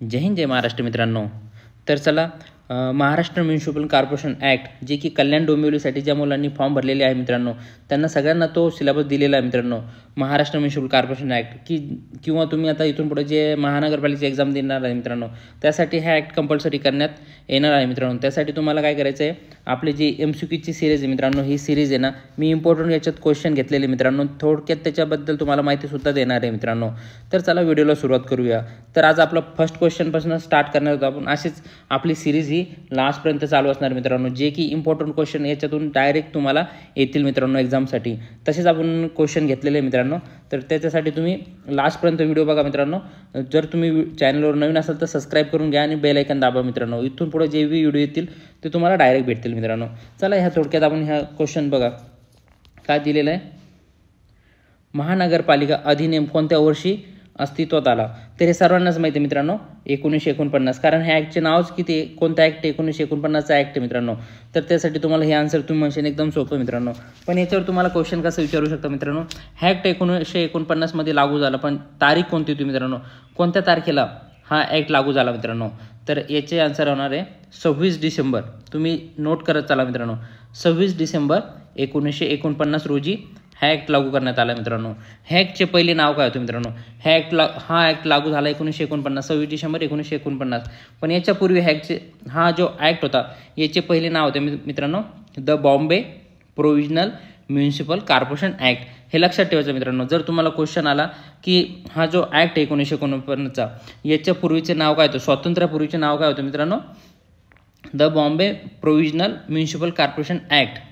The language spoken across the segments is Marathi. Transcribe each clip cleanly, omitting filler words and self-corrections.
जय हिंद जय महाराष्ट्र मित्रांनो. तर चला महाराष्ट्र म्युनिसिपल कॉर्पोरेशन ॲक्ट जे की कल्याण डोंबिवलीसाठी ज्या मुलांनी फॉर्म भरलेले आहे मित्रांनो, त्यांना सगळ्यांना तो सिलेबस दिलेला आहे मित्रांनो. महाराष्ट्र म्युनिसिपल कॉर्पोरेशन ॲक्ट किंवा तुम्ही आता इथून पुढे जे महानगरपालिकेची एक्झाम देणार आहे मित्रांनो, त्यासाठी हा ॲक्ट कंपल्सरी करण्यात येणार आहे मित्रांनो. त्यासाठी तुम्हाला काय करायचं आहे, आपली जी MCQची सिरीज आहे मित्रांनो, ही सिरीज आहे ना, मी इम्पॉर्टंट याच्यात क्वेश्चन घेतलेले मित्रांनो, थोडक्यात त्याच्याबद्दल तुम्हाला माहितीसुद्धा देणार आहे मित्रांनो. तर चला व्हिडिओला सुरुवात करूया. तर आज आपला फर्स्ट क्वेश्चनपासून स्टार्ट करणार आहोत आपण. अशीच आपली सिरीज ही लास्टपर्यंत चालू असणार मित्रांनो, जे की इम्पॉर्टंट क्वेश्चन याच्यातून डायरेक्ट तुम्हाला येतील मित्रांनो एक्झामसाठी. तसेच आपण क्वेश्चन घेतलेले मित्रांनो, तर त्याच्यासाठी तुम्ही लास्टपर्यंत व्हिडिओ बघा मित्रांनो. जर तुम्ही चॅनलवर नवीन असाल तर सबस्क्राईब करून घ्या आणि बेल आयकॉन दाबा मित्रांनो. इथून पुढे जे व्हिडिओ येतील ते तुम्हाला डायरेक्ट भेटतील मित्रांनो. चला ह्या थोडक्यात आपण ह्या क्वेश्चन बघा काय दिलेलं आहे. महानगरपालिका अधिनियम कोणत्या वर्षी अस्तित्वात आला? तर हे सर्वांनाच माहिती आहे मित्रांनो, 1949. कारण ह्या ॲक्टचे नावच किती आहे, कोणता ॲक्ट? 1949चा ॲक्ट आहे मित्रांनो. तर त्यासाठी तुम्हाला हे आन्सर तुम्ही म्हणशील एकदम सोपं मित्रांनो. पण याच्यावर तुम्हाला क्वेश्चन कसं विचारू शकता मित्रांनो, हा ॲक्ट 1949मध्ये लागू झाला, पण तारीख कोणती होती मित्रांनो, कोणत्या तारखेला हा ॲक्ट लागू झाला मित्रांनो? तर याचे आन्सर होणार आहे 26 डिसेंबर. तुम्ही नोट करत चला मित्रांनो, 26 डिसेंबर 1949 रोजी हा ॲक्ट लागू करण्यात आला मित्रांनो. ह्या ॲक्टचे पहिले नाव काय होतं मित्रांनो? हा ॲक्ट लागू झाला 1949, 26 डिसेंबर 1949. पण याच्यापूर्वी हा जो ॲक्ट होता याचे पहिले नाव होते मित्रांनो, the Bombay provisional municipal corporation act. हे लक्षात ठेवायचं मित्रांनो. जर तुम्हाला क्वेश्चन आला की हा जो ॲक्ट 1949चा याच्या पूर्वीचे नाव काय होतं, स्वातंत्र्यापूर्वीचे नाव काय होतं मित्रांनो, the Bombay provisional municipal corporation act.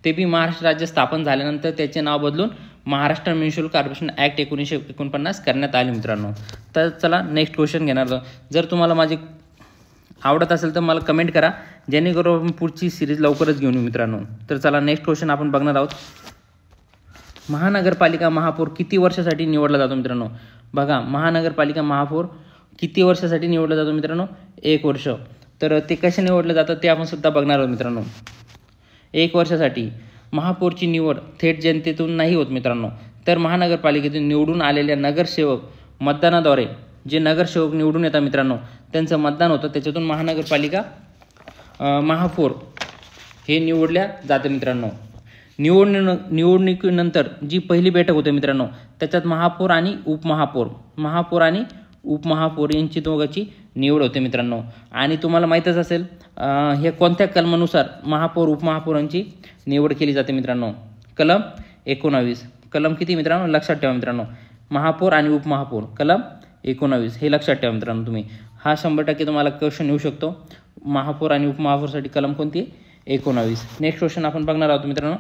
ते बी महाराष्ट्र राज्य स्थापन झाल्यानंतर त्याचे नाव बदलून महाराष्ट्र म्युनिसिपल कॉर्पोरेशन ॲक्ट 1949 करण्यात आले मित्रांनो. तर चला नेक्स्ट क्वेश्चन घेणार. जर तुम्हाला माझी आवडत असेल तर मला कमेंट करा, जेणेकरून आपण पुढची सिरीज लवकरच घेऊन येऊ मित्रांनो. तर चला नेक्स्ट क्वेश्चन आपण बघणार आहोत. महानगरपालिका महापौर किती वर्षासाठी निवडला जातो मित्रांनो? बघा, महानगरपालिका महापौर किती वर्षासाठी निवडला जातो मित्रांनो? 1 वर्ष. तर ते कसे निवडलं जातं ते आपण सुद्धा बघणार आहोत मित्रांनो. 1 वर्षासाठी महापौरची निवड थेट जनतेतून नाही होत मित्रांनो, तर महानगरपालिकेतून निवडून आलेल्या नगरसेवक मतदानाद्वारे जे नगरसेवक निवडून येतात मित्रांनो, त्यांचं मतदान होतं, त्याच्यातून महानगरपालिका महापौर हे निवडल्या जातं मित्रांनो. निवडणुकीनंतर जी पहिली बैठक होते मित्रांनो, त्याच्यात महापौर आणि उपमहापौर यांची दोघांची निवड होते मित्रांनो. आणि तुम्हाला माहीतच असेल हे कोणत्या कलमानुसार महापौर उपमहापौरांची निवड केली जाते मित्रांनो? कलम 19. कलम किती मित्रांनो? लक्षात ठेवा मित्रांनो, महापौर आणि उपमहापौर कलम 19 हे लक्षात ठेवा मित्रांनो. तुम्ही हा 100% तुम्हाला क्वेश्चन येऊ शकतो. महापौर आणि उपमहापौरसाठी कलम कोणती? 19. नेक्स्ट क्वेश्चन आपण बघणार आहोत मित्रांनो.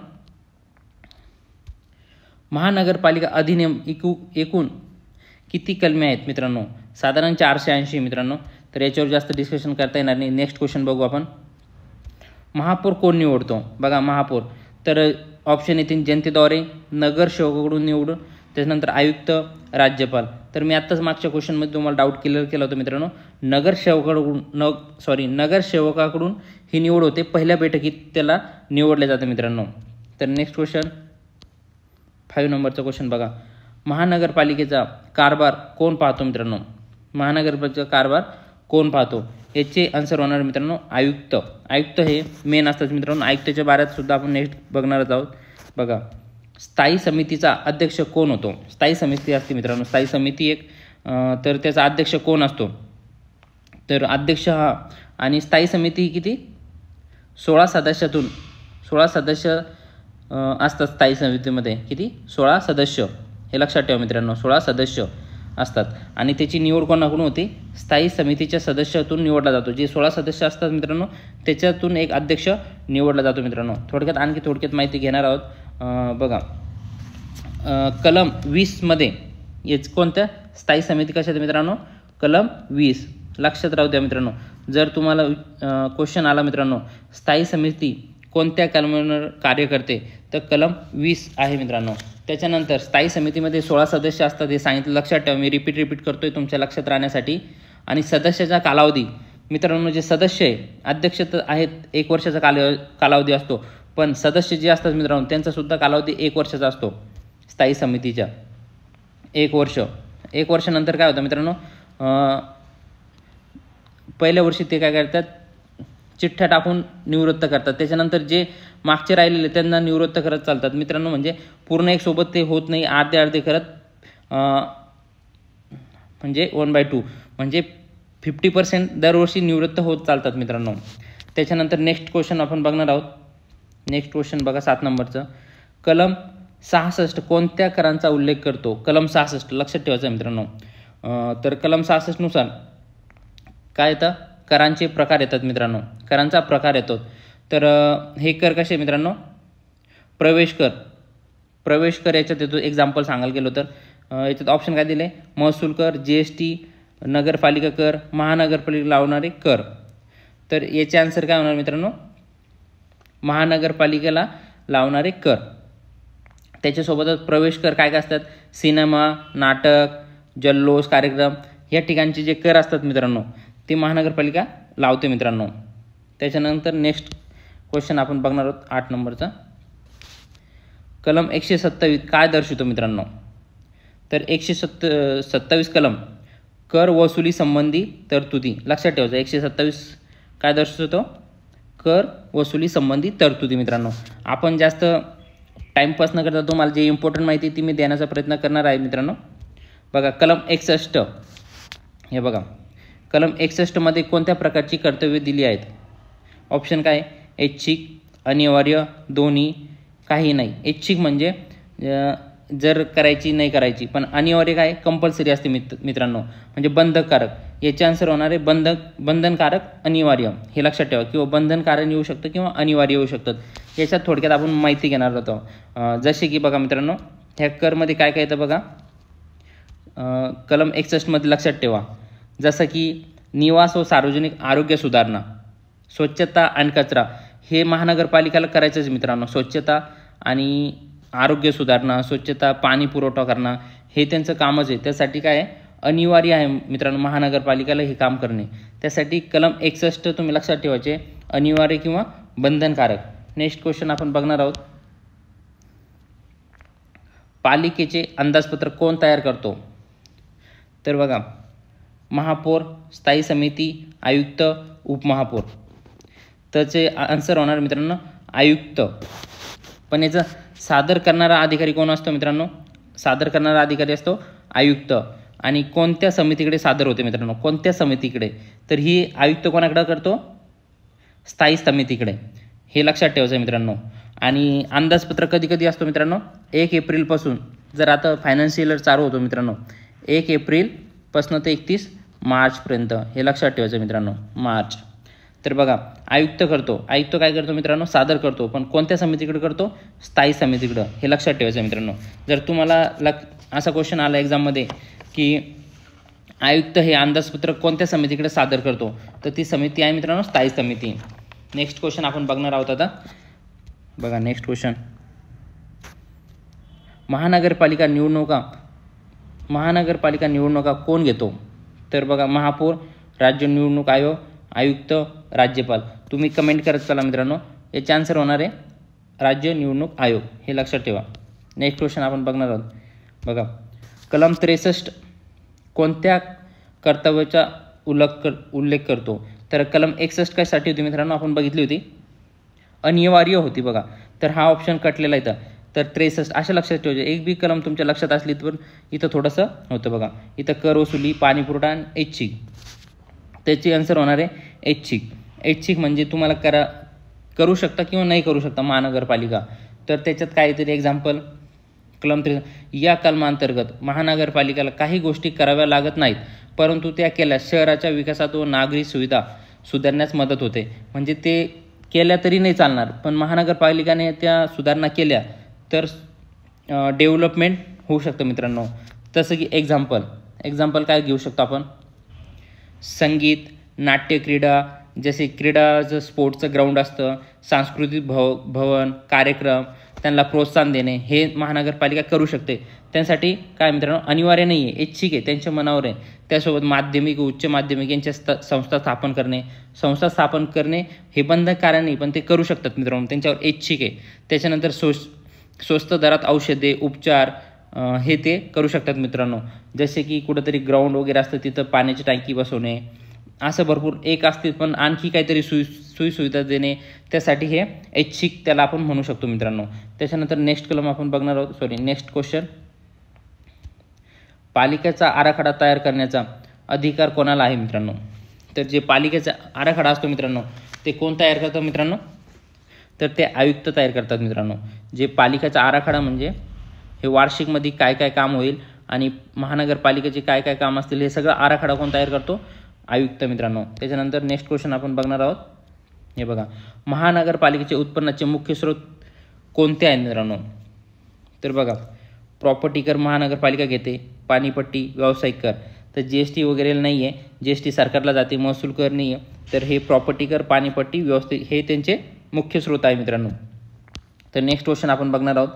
महानगरपालिका अधिनियम एकूण किती कलमे आहेत मित्रांनो? साधारण 480 मित्रांनो. तर याच्यावर जास्त डिस्कशन करता येणार नाही. नेक्स्ट क्वेश्चन बघू आपण. महापौर कोण निवडतो? बघा, महापौर तर ऑप्शन येतील जनतेद्वारे, नगरसेवकाकडून निवडून, त्याच्यानंतर आयुक्त, राज्यपाल. तर मी आत्ताच मागच्या क्वेश्चनमध्ये तुम्हाला डाऊट क्लिअर केला होता मित्रांनो. नगरसेवकाकडून ही निवड होते, पहिल्या बैठकीत त्याला निवडले जाते मित्रांनो. तर नेक्स्ट क्वेश्चन 5 नंबरचा क्वेश्चन बघा. महानगरपालिकेचा कारभार कोण पाहतो मित्रांनो? महानगरपालिकेचा कारभार कोण पाहतो? याचे आन्सर होणार मित्रांनो आयुक्त. आयुक्त हे मेन असतात मित्रांनो. आयुक्ताच्या बाऱ्यात सुद्धा आपण नेक्स्ट बघणारच आहोत. बघा, स्थायी समितीचा अध्यक्ष कोण होतो? स्थायी समिती असते मित्रांनो, स्थायी समिती एक. तर त्याचा अध्यक्ष कोण असतो? तर अध्यक्ष हा आणि स्थायी समिती किती? 16 सदस्य असतात स्थायी समितीमध्ये. किती? 16 सदस्य. हे लक्षात ठेवा मित्रांनो, 16 सदस्य असतात. आणि त्याची निवड कोणाकडून होते? स्थायी समितीच्या सदस्यातून निवडला जातो. जे 16 सदस्य असतात मित्रांनो, त्याच्यातून एक अध्यक्ष निवडला जातो मित्रांनो. थोडक्यात माहिती घेणार आहोत. बघा, कलम 20मध्ये कोणत्या स्थायी समिती कशा आहेत मित्रांनो? कलम 20 लक्षात राहू द्या मित्रांनो. जर तुम्हाला क्वेश्चन आला मित्रांनो, स्थायी समिती कोणत्या कलमावर कार्य करते, तर कलम 20 आहे मित्रांनो. त्याच्यानंतर स्थायी समितीमध्ये 16 सदस्य असतात हे सांगितलं, लक्षात ठेवा. मी रिपीट करतोय तुमच्या लक्षात राहण्यासाठी. आणि सदस्याचा कालावधी मित्रांनो, जे सदस्य आहे, अध्यक्ष तर आहेत 1 वर्षाचा कालावधी असतो, पण सदस्य जे असतात मित्रांनो त्यांचासुद्धा कालावधी 1 वर्षाचा असतो. स्थायी समितीच्या 1 वर्ष. 1 वर्षानंतर काय होतं मित्रांनो, पहिल्या वर्षी ते काय करतात, चिठ्ठ्या टाकून निवृत्त करतात. त्याच्यानंतर जे मागचे राहिलेले त्यांना निवृत्त करत चालतात मित्रांनो. म्हणजे पूर्ण एक सोबत ते होत नाही, अर्धे अर्धे करत म्हणजे 1/2 म्हणजे 50% दरवर्षी निवृत्त होत चालतात मित्रांनो. त्याच्यानंतर नेक्स्ट क्वेश्चन आपण बघणार आहोत. नेक्स्ट क्वेश्चन बघा 7 नंबरचं. कलम 66 कोणत्या करांचा उल्लेख करतो? कलम 66 लक्षात ठेवायचं मित्रांनो. तर कलम 66 नुसार काय येतं, करांचे प्रकार येतात मित्रांनो. करांचा प्रकार येतो. तर हे कर कसे मित्रांनो, प्रवेश कर. प्रवेश कर याच्यात येतो. एक्झाम्पल सांगायला गेलो तर याच्यात ऑप्शन काय दिले, महसूल कर, GST, नगरपालिका कर, महानगरपालिका लावणारे कर. तर याचे आन्सर काय होणार मित्रांनो, महानगरपालिकेला लावणारे कर. त्याच्यासोबतच प्रवेश कर काय काय असतात, सिनेमा, नाटक, जल्लोष, कार्यक्रम या ठिकाणचे जे कर असतात मित्रांनो ते महानगरपालिका लावते मित्रांनो. त्याच्यानंतर नेक्स्ट क्वेश्चन आपण बघणार आहोत 8 नंबरचा. कलम 127 काय दर्शवतो मित्रांनो? तर 127 कलम कर वसुली संबंधी तरतुदी. लक्षात ठेवायचं 127 काय दर्शवतो, कर वसुली संबंधी तरतुदी मित्रांनो. आपण जास्त टाइमपास न करता तुम्हाला जे इम्पॉर्टंट माहिती ती मी देण्याचा प्रयत्न करणार आहे मित्रांनो. बघा कलम 61, हे बघा कलम 61 मध्ये कोणत्या प्रकारची कर्तव्ये दिली आहेत? ऑप्शन काय, ऐच्छिक, अनिवार्य, दोन्ही, काही नाही. ऐच्छिक म्हणजे जर करायची नाही करायची, पण अनिवार्य काय, कंपल्सरी असते मित्रांनो, म्हणजे बंधनकारक. याचे आन्सर होणार आहे बंधनकारक, अनिवार्य. हे लक्षात ठेवा. किंवा बंधनकारक येऊ शकतं किंवा अनिवार्य येऊ शकतं. याच्यात थोडक्यात आपण माहिती घेणार होतो. जसे की बघा मित्रांनो, ह्या करमध्ये काय काय येतं बघा, कलम 61 मध्ये लक्षात ठेवा. जसं की निवास व सार्वजनिक आरोग्य सुधारणा, स्वच्छता आणि कचरा हे महानगरपालिकेला करायचंच मित्रांनो. स्वच्छता आणि आरोग्य सुधारणा, स्वच्छता, पाणी पुरवठा करणं हे त्यांचं कामच आहे. त्यासाठी काय अनिवार्य आहे मित्रांनो महानगरपालिकेला हे काम करणे. त्यासाठी कलम 61 तुम्ही लक्षात ठेवायचे, अनिवार्य किंवा बंधनकारक. नेक्स्ट क्वेश्चन आपण बघणार आहोत. पालिकेचे अंदाजपत्रक कोण तयार करतो? तर बघा महापौर, स्थायी समिती, आयुक्त, उपमहापौर. त्याचे आन्सर होणार मित्रांनो आयुक्त. पण याचं सादर करणारा अधिकारी कोण असतो मित्रांनो? सादर करणारा अधिकारी असतो आयुक्त. आणि कोणत्या समितीकडे सादर होते मित्रांनो? कोणत्या समितीकडे? तर ही आयुक्त कोणाकडे करतो? स्थायी समितीकडे. हे लक्षात ठेवायचं मित्रांनो. आणि अंदाजपत्रक कधी कधी असतो मित्रांनो 1 एप्रिलपासून. जर आता फायनान्शियल इयर चालू होतो मित्रांनो 1 एप्रिलपासून ते 31 मार्चपर्यंत. हे लक्षात ठेवायचं मित्रांनो, मार्च. तर बघा आयुक्त करतो. आयुक्त काय करतो मित्रांनो? सादर करतो. पण कोणत्या समितीकडे करतो? स्थायी समितीकडं. हे लक्षात ठेवायचं मित्रांनो. जर तुम्हाला असा क्वेश्चन आला एक्झाममध्ये की आयुक्त हे अंदाजपत्रक कोणत्या समितीकडे सादर करतो, तर ती समिती आहे मित्रांनो स्थायी समिती. नेक्स्ट क्वेश्चन आपण बघणार आहोत आता. बघा नेक्स्ट क्वेश्चन, महानगरपालिका निवडणुका कोण घेतो? तर बघा महापौर, राज्य निवडणूक आयोग, आयुक्त, राज्यपाल. तुम्ही कमेंट करत चला मित्रांनो. याचे आन्सर होणार आहे राज्य निवडणूक आयोग. हे लक्षात ठेवा. नेक्स्ट क्वेश्चन आपण बघणार आहोत. बघा कलम 63 कोणत्या कर्तव्याचा उल्लेख करतो? तर कलम 61 कशासाठी होती मित्रांनो? आपण बघितली होती, अनिवार्य होती बघा. तर हा ऑप्शन कटलेला इथं. तर 63 अशा लक्षात ठेवायचे. एक बी कलम तुमच्या लक्षात असली तर इथं थोडंसं होतं बघा. इथं कर वसुली, पाणी पुरवठा आणि ऐच्छिक. त्याची आन्सर होणार आहे ऐच्छिक. ऐच्छिक म्हणजे तुम्हाला करू शकता किंवा नाही करू शकता महानगरपालिका. तर त्याच्यात काहीतरी एक्झाम्पल कलम 63, या कलमांतर्गत महानगरपालिकेला काही गोष्टी कराव्या लागत नाहीत, परंतु त्या केल्यास शहराच्या विकासात व नागरी सुविधा सुधारण्यास मदत होते. म्हणजे ते केल्या तरी नाही चालणार, पण महानगरपालिकेने त्या सुधारणा केल्या तर डेव्हलपमेंट होऊ शकतं मित्रांनो. तसं की एक्झाम्पल काय घेऊ शकतो आपण? संगीत, नाट्य, क्रीडा, जसे क्रीडाचं स्पोर्ट्सचं ग्राउंड असतं, सांस्कृतिक भवन, कार्यक्रम, त्यांना प्रोत्साहन देणे हे महानगरपालिका करू शकते. त्यांसाठी काय मित्रांनो अनिवार्य नाही आहे, ऐच्छिक आहे, त्यांच्या मनावर आहे. त्यासोबत माध्यमिक, उच्च माध्यमिक यांच्या संस्था स्थापन करणे हे बंधनकारक नाही, पण ते करू शकतात मित्रांनो, त्यांच्यावर ऐच्छिक आहे. त्याच्यानंतर स्वस्त दरात औषधे, उपचार हे ते करू शकतात मित्रांनो. जसे की कुठंतरी ग्राउंड वगैरे असतं तिथं पाण्याची टाकी बसवणे, असं भरपूर एक असतील, पण आणखी काहीतरी सोयीसुविधा देणे, त्यासाठी हे ऐच्छिक त्याला आपण म्हणू शकतो मित्रांनो. त्याच्यानंतर नेक्स्ट कलम आपण बघणार आहोत. नेक्स्ट क्वेश्चन, पालिकेचा आराखडा तयार करण्याचा अधिकार कोणाला आहे मित्रांनो? तर जे पालिकेचा आराखडा असतो मित्रांनो, ते कोण तयार करतं मित्रांनो? तर ते आयुक्त तयार करतात मित्रांनो. जे पालिकेचा आराखडा म्हणजे हे वार्षिकमध्ये काय काय काम होईल आणि महानगरपालिकेचे काय काय काम असतील, हे सगळं आराखडा कोण तयार करतो? आयुक्त मित्रांनो. त्याच्यानंतर नेक्स्ट क्वेश्चन आपण बघणार आहोत. हे बघा, महानगरपालिकेचे उत्पन्नाचे मुख्य स्रोत कोणते आहेत मित्रांनो? तर बघा, प्रॉपर्टी कर महानगरपालिका घेते, पाणीपट्टी, व्यावसायिक कर. तर GST वगैरे नाही आहे, GST सरकारला जाते, महसूल कर नाही आहे. तर हे प्रॉपर्टी कर, पाणीपट्टी, व्यावसायिक हे त्यांचे मुख्य स्रोत आहे मित्रांनो. तर नेक्स्ट क्वेश्चन आपण बघणार आहोत.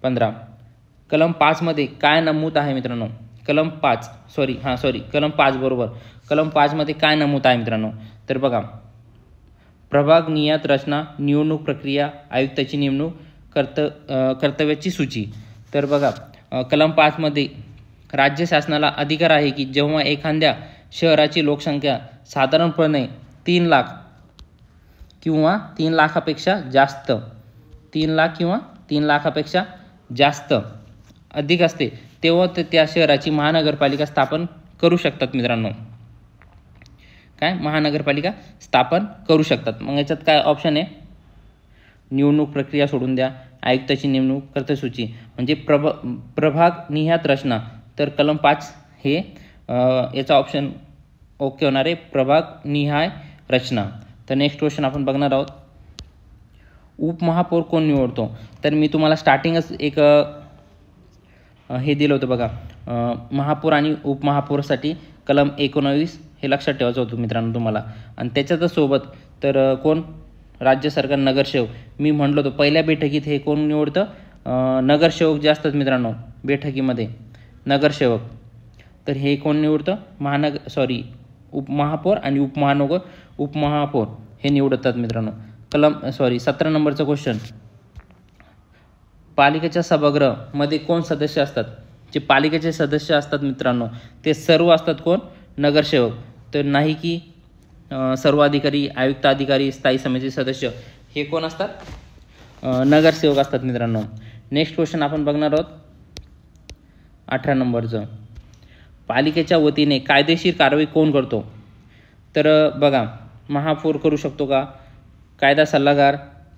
15, कलम 5 मध्ये काय नमूद आहे मित्रांनो? कलम 5 बरोबर. कलम 5 मध्ये काय नमूद आहे मित्रांनो? तर बघा, प्रभाग नियत रचना, निवडणूक प्रक्रिया, आयुक्ताची नेमणूक, कर्तव्याची सूची. तर बघा, कलम 5 मध्ये राज्य शासनाला अधिकार आहे की जेव्हा एखाद्या शहराची लोकसंख्या साधारणपणे 3 लाख किंवा 3 लाखापेक्षा जास्त 3 लाख किंवा 3 लाखापेक्षा जास्त अधिक असते, तेव्हा ते त्या शहराची महानगरपालिका स्थापन करू शकतात मित्रांनो. काय? महानगरपालिका स्थापन करू शकतात. मग याच्यात काय ऑप्शन आहे? निवडणूक प्रक्रिया सोडून द्या, आयुक्ताची नेमणूक, कर्तसूची, म्हणजे प्रभाग निहात रचना. तर कलम 5 हे याचा ऑप्शन ओके होणार आहे, प्रभाग निहाय रचना. तर नेक्स्ट क्वेश्चन आपण बघणार आहोत. उपमहापौर कोण निवडतो? तर मी तुम्हाला स्टार्टिंगच एक हे दिलं होतं बघा, महापौर आणि उपमहापौरसाठी कलम 19 हे लक्षात ठेवायचं होतं मित्रांनो तुम्हाला. आणि त्याच्यातच सोबत तर कोण? राज्य सरकार नगरसेवक. मी म्हटलं होतं पहिल्या बैठकीत हे कोण निवडतं? नगरसेवक जे असतात मित्रांनो बैठकीमध्ये, नगरसेवक. तर हे कोण निवडतं? उपमहापौर आणि उपमहापौर हे निवडतात मित्रांनो. 17 नंबरचा क्वेश्चन, पालिकेच्या सभागृहामध्ये कोण सदस्य असतात? जे पालिकेचे सदस्य असतात मित्रांनो, ते सर्व असतात कोण? नगरसेवक. तर नाही की सर्व अधिकारी, आयुक्त अधिकारी, स्थायी समिती सदस्य हे कोण असतात? नगरसेवक असतात मित्रांनो. नेक्स्ट क्वेश्चन आपण बघणार आहोत 18 नंबरचं, पालिकेच्या वतीने कायदेशीर कारवाई कोण करतो? तर बघा, महापौर करू शकतो का? कायदा सल्लागार,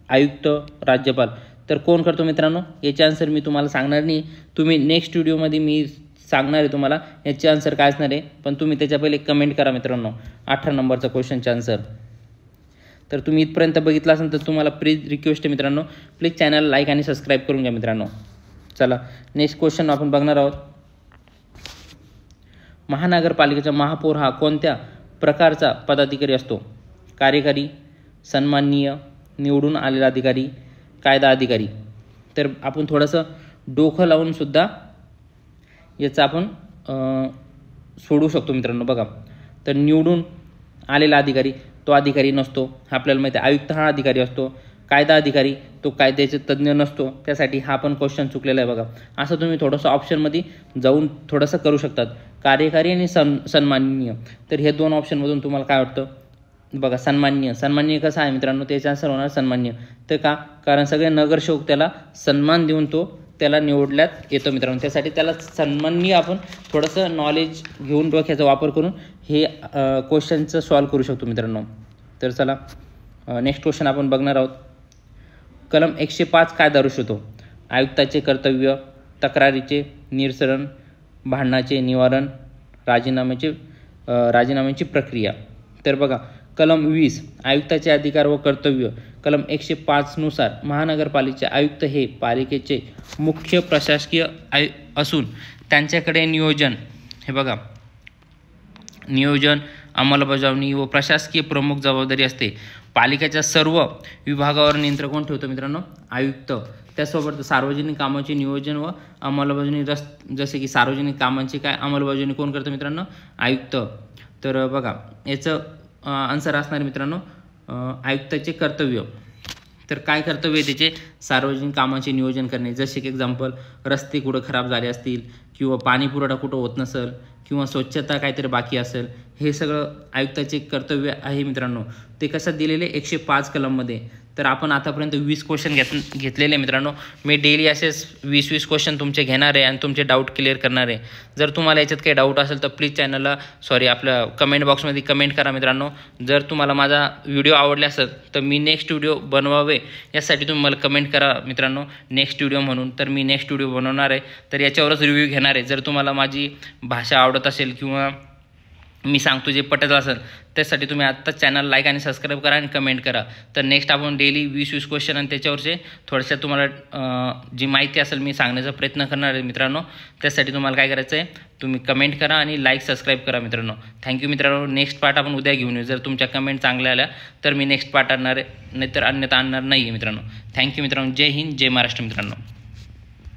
आयुक्त, राज्यपाल. तर कोण करतो मित्रांनो? याचे आन्सर मी तुम्हाला सांगणार नाही, तुम्ही नेक्स्ट व्हिडिओमध्ये मी सांगणार आहे तुम्हाला याचे आन्सर काय असणार आहे, पण तुम्ही त्याच्या पहिले कमेंट करा मित्रांनो 18 नंबरचा क्वेश्चनचे आन्सर. तर तुम्ही इथपर्यंत बघितलं असेल तर तुम्हाला प्लीज रिक्वेस्ट आहे मित्रांनो, प्लीज चॅनल लाईक आणि सबस्क्राईब करून घ्या मित्रांनो. चला नेक्स्ट क्वेश्चन आपण बघणार आहोत. महानगरपालिकेचा महापौर हा कोणत्या प्रकारचा पदाधिकारी असतो? कार्यकारी, सन्माननीय, निवडून आलेला अधिकारी, कायदा अधिकारी. तर आपण थोडंसं डोकं लावून सुद्धा याचा आपण सोडू शकतो मित्रांनो. बघा, तर निवडून आलेला अधिकारी तो अधिकारी नसतो, आपल्याला माहिती आहे. आयुक्त हा अधिकारी असतो, कायदा अधिकारी तो कायद्याचे तज्ज्ञ नसतो, त्यासाठी हा पण क्वेश्चन चुकलेला आहे बघा. असं तुम्ही थोडंसं ऑप्शनमध्ये जाऊन थोडंसं करू शकतात. कार्यकारी आणि सन्माननीय. तर हे 2 ऑप्शनमधून तुम्हाला काय वाटतं? बघा, सन्माननीय कसं आहे मित्रांनो? त्याचे आन्सर होणार सन्माननीय. तर का? कारण सगळे नगरसेवक त्याला सन्मान देऊन त्याला निवडण्यात येतो मित्रांनो. त्यासाठी त्याला सन्माननीय आपण थोडंसं नॉलेज घेऊन डोक्याचा वापर करून हे क्वेश्चनचं सॉल्व्ह करू शकतो मित्रांनो. तर चला नेक्स्ट क्वेश्चन आपण बघणार आहोत. कलम 105 काय दर्शवतो? आयुक्ताचे कर्तव्य, तक्रारीचे निरसन, भांडणाचे निवारण, राजीनाम्याची प्रक्रिया. तर बघा, कलम 20 आयुक्ताचे अधिकार व कर्तव्य. कलम 105 नुसार महानगरपालिकेचे आयुक्त हे पालिकेचे मुख्य प्रशासकीय असून त्यांच्याकडे नियोजन, अंमलबजावणी व प्रशासकीय प्रमुख जबाबदारी असते. पालिकेच्या सर्व विभागावर नियंत्रण कोण ठेवतो मित्रांनो? आयुक्त. त्यासोबत सार्वजनिक कामांचे नियोजन व अंमलबजावणी, जसे की सार्वजनिक कामांची अंमलबजावणी कोण करतं मित्रांनो? आयुक्त. तर बघा, याचं आन्सर असणार मित्रांनो आयुक्ताचे कर्तव्य. तर काय कर्तव्य आहे त्याचे? सार्वजनिक कामांचे नियोजन करणे. जसे की एक्झाम्पल, रस्ते कुठं खराब झाले असतील किंवा पाणी पुरवठा कुठं होत नसेल किंवा स्वच्छता काहीतरी बाकी असेल, हे सगळं आयुक्ताचे कर्तव्य आहे मित्रांनो. ते कसं दिलेले 105 कलममध्ये. तर आपण आतापर्यंत 20 क्वेश्चन घेतलेले मित्रांनो. मी डेली असेच 20-20 क्वेश्चन तुमचे घेणार आहे आणि तुमचे डाऊट क्लिअर करणार आहे. जर तुम्हाला याच्यात काही डाऊट असेल तर प्लीज चॅनलला आपल्या कमेंट बॉक्समध्ये कमेंट करा मित्रांनो. जर तुम्हाला माझा व्हिडिओ आवडला असेल तर मी नेक्स्ट व्हिडिओ बनवावे यासाठी तुम्ही मला कमेंट करा मित्रांनो नेक्स्ट व्हिडिओ म्हणून. तर मी नेक्स्ट व्हिडिओ बनवणार आहे, तर याच्यावरच रिव्ह्यू घेणार आहे. जर तुम्हाला माझी भाषा आवडत असेल किंवा मी सांगतो जे पटत असेल त्यासाठी तुम्ही आत्ताच चॅनल लाईक आणि सबस्क्राईब करा आणि कमेंट करा. तर नेक्स्ट आपण डेली 20-20 क्वेश्चन आणि त्याच्यावरचे थोडंसं तुम्हाला जी माहिती असेल मी सांगण्याचा प्रयत्न करणार आहे मित्रांनो. त्यासाठी तुम्हाला काय करायचं आहे, तुम्ही कमेंट करा आणि लाईक सबस्क्राईब करा मित्रांनो. थँक्यू मित्रांनो. नेक्स्ट पार्ट आपण उद्या घेऊन येऊ. जर तुमच्या कमेंट चांगल्या आल्या तर मी नेक्स्ट पार्ट आणणार आहे, नाहीतर अन्यथा आणणार नाही आहे मित्रांनो. थँक्यू मित्रांनो. जय हिंद, जय महाराष्ट्र मित्रांनो.